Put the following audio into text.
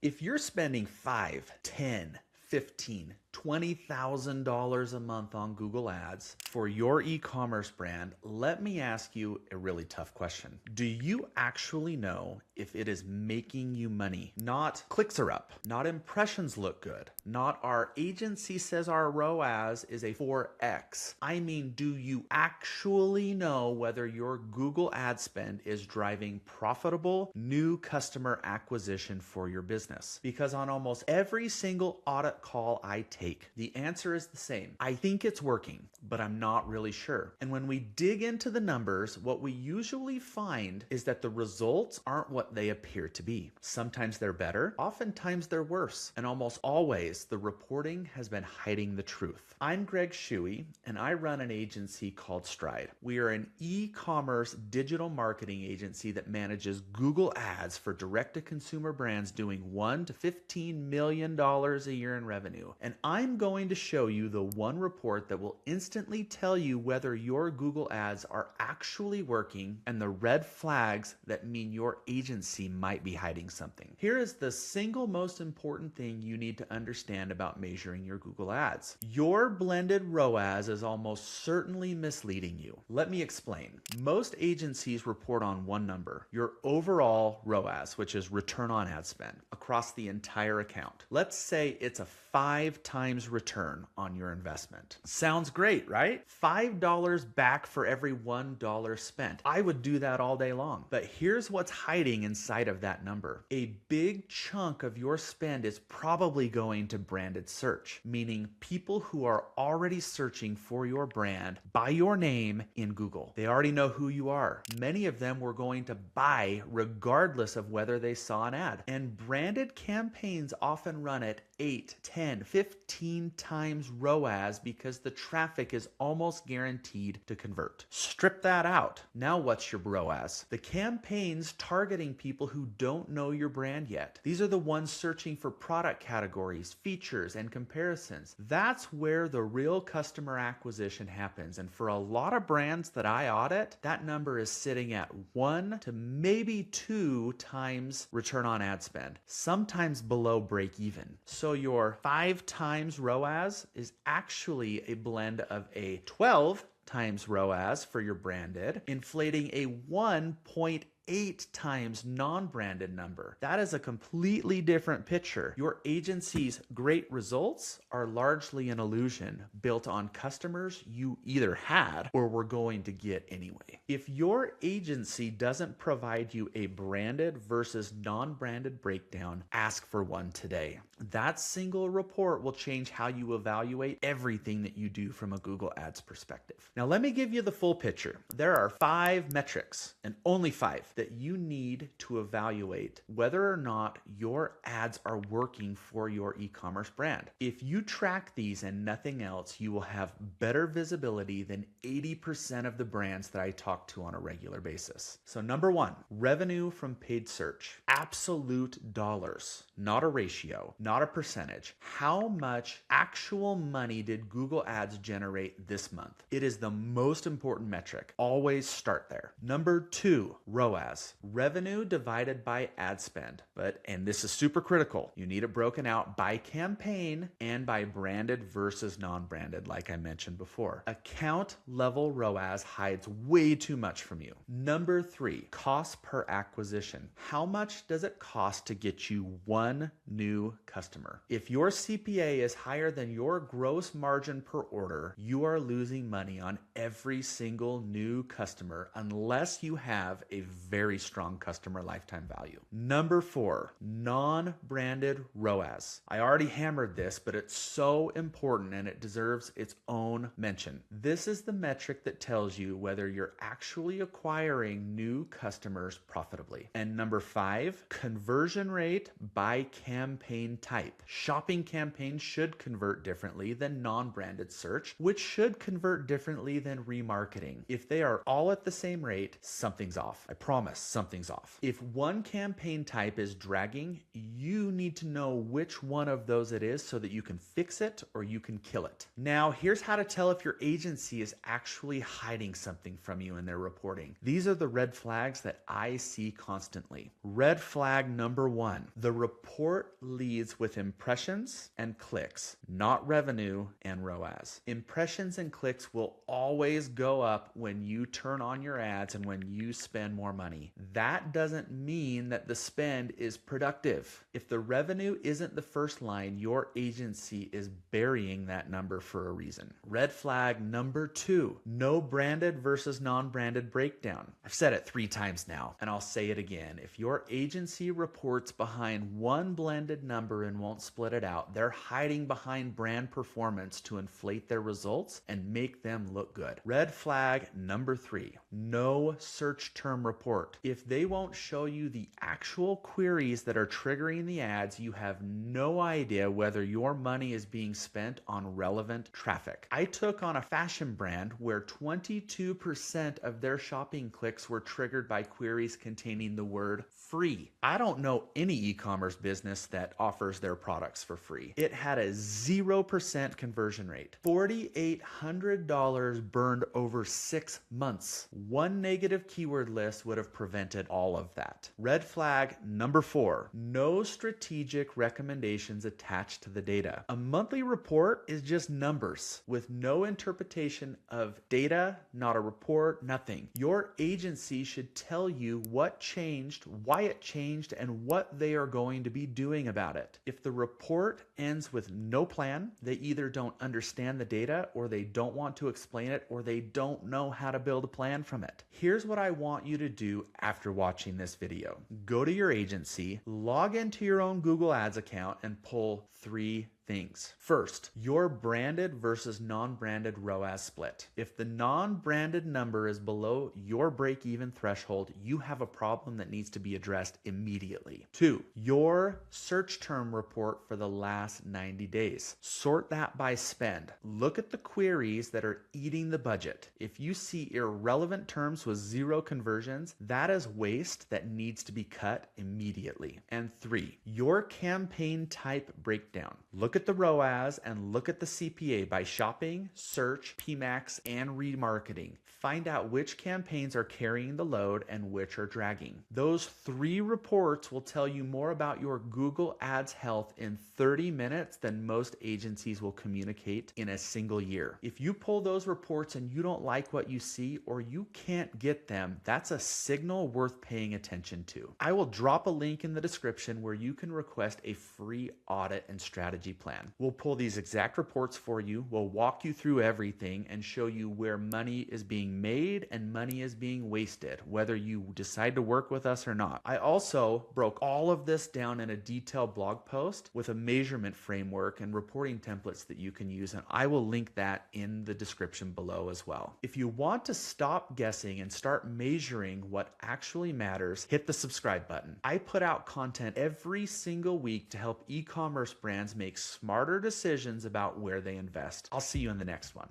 If you're spending 5, 10, 15, $20,000 a month on Google Ads for your e-commerce brand, let me ask you a really tough question. Do you actually know if it is making you money? Not clicks are up, not impressions look good, not our agency says our ROAS is a 4x. I mean, do you actually know whether your Google ad spend is driving profitable new customer acquisition for your business? Because on almost every single audit call I take, the answer is the same. I think it's working, but I'm not really sure. And when we dig into the numbers, what we usually find is that the results aren't what they appear to be. Sometimes they're better, oftentimes they're worse, and almost always the reporting has been hiding the truth. I'm Greg Shuey, and I run an agency called Stryde. We are an e-commerce digital marketing agency that manages Google Ads for direct-to-consumer brands doing $1 to $15 million a year in revenue. And I'm going to show you the one report that will instantly tell you whether your Google Ads are actually working and the red flags that mean your agency might be hiding something. Here is the single most important thing you need to understand about measuring your Google Ads. Your blended ROAS is almost certainly misleading you. Let me explain. Most agencies report on one number, your overall ROAS, which is return on ad spend, across the entire account. Let's say it's a 5 times return on your investment. Sounds great, right? $5 back for every $1 spent. I would do that all day long. But here's what's hiding inside of that number. A big chunk of your spend is probably going to branded search, meaning people who are already searching for your brand by your name in Google. They already know who you are. Many of them were going to buy regardless of whether they saw an ad. And branded campaigns often run at 8, 10, 15 times ROAS because the traffic is almost guaranteed to convert. Strip that out. Now what's your ROAS? The campaigns targeting people who don't know your brand yet. These are the ones searching for product categories, features, and comparisons. That's where the real customer acquisition happens. And for a lot of brands that I audit, that number is sitting at 1 to maybe 2 times return on ad spend, sometimes below break even. So your 5 times ROAS is actually a blend of a 12 times ROAS for your branded, inflating a 1.8 times non-branded number. That is a completely different picture. Your agency's great results are largely an illusion built on customers you either had or were going to get anyway. If your agency doesn't provide you a branded versus non-branded breakdown, ask for one today. That single report will change how you evaluate everything that you do from a Google Ads perspective. Now let me give you the full picture. There are 5 metrics, and only 5, that you need to evaluate whether or not your ads are working for your e-commerce brand. If you track these and nothing else, you will have better visibility than 80% of the brands that I talk to on a regular basis. So number 1, revenue from paid search. Absolute dollars, not a ratio, not a percentage. How much actual money did Google Ads generate this month? It is the most important metric. Always start there. Number 2, ROAS, revenue divided by ad spend. And this is super critical. You need it broken out by campaign and by branded versus non-branded, like I mentioned before. Account level ROAS hides way too much from you. Number 3, cost per acquisition. How much does it cost to get you one new customer? If your CPA is higher than your gross margin per order, you are losing money on every single new customer unless you have a very strong customer lifetime value. Number 4, non-branded ROAS. I already hammered this, but it's so important and it deserves its own mention. This is the metric that tells you whether you're actually acquiring new customers profitably. And number 5, conversion rate by campaign type. Shopping campaigns should convert differently than non-branded search, which should convert differently than remarketing. If they are all at the same rate, something's off. I promise. promise something's off. If one campaign type is dragging, you need to know which one of those it is so that you can fix it or you can kill it. Now, here's how to tell if your agency is actually hiding something from you in their reporting. These are the red flags that I see constantly. Red flag number 1, the report leads with impressions and clicks, not revenue and ROAS. Impressions and clicks will always go up when you turn on your ads and when you spend more money. That doesn't mean that the spend is productive. If the revenue isn't the first line, your agency is burying that number for a reason. Red flag number 2, no branded versus non-branded breakdown. I've said it 3 times now, and I'll say it again. If your agency reports behind one blended number and won't split it out, they're hiding behind brand performance to inflate their results and make them look good. Red flag number 3, no search term report. If they won't show you the actual queries that are triggering the ads, you have no idea whether your money is being spent on relevant traffic. I took on a fashion brand where 22% of their shopping clicks were triggered by queries containing the word free. I don't know any e-commerce business that offers their products for free. It had a 0% conversion rate. $4,800 burned over 6 months. One negative keyword list would have prevented all of that. Red flag number 4, no strategic recommendations attached to the data. A monthly report is just numbers with no interpretation of data, not a report, nothing. Your agency should tell you what changed, why it changed, and what they are going to be doing about it. If the report ends with no plan, they either don't understand the data, or they don't want to explain it, or they don't know how to build a plan from it. Here's what I want you to do after watching this video. Go to your agency, log into your own Google Ads account, and pull 3 things. First, your branded versus non-branded ROAS split. If the non-branded number is below your break-even threshold, you have a problem that needs to be addressed immediately. 2, your search term report for the last 90 days. Sort that by spend. Look at the queries that are eating the budget. If you see irrelevant terms with 0 conversions, that is waste that needs to be cut immediately. And 3, your campaign type breakdown. Look at the ROAS and look at the CPA by shopping, search, PMAX, and remarketing. Find out which campaigns are carrying the load and which are dragging. Those 3 reports will tell you more about your Google Ads health in 30 minutes than most agencies will communicate in a single year. If you pull those reports and you don't like what you see, or you can't get them, that's a signal worth paying attention to. I will drop a link in the description where you can request a free audit and strategy plan. We'll pull these exact reports for you. We'll walk you through everything and show you where money is being made and money is being wasted, whether you decide to work with us or not. I also broke all of this down in a detailed blog post with a measurement framework and reporting templates that you can use, and I will link that in the description below as well. If you want to stop guessing and start measuring what actually matters, hit the subscribe button. I put out content every single week to help e-commerce brands make smarter decisions about where they invest. I'll see you in the next one.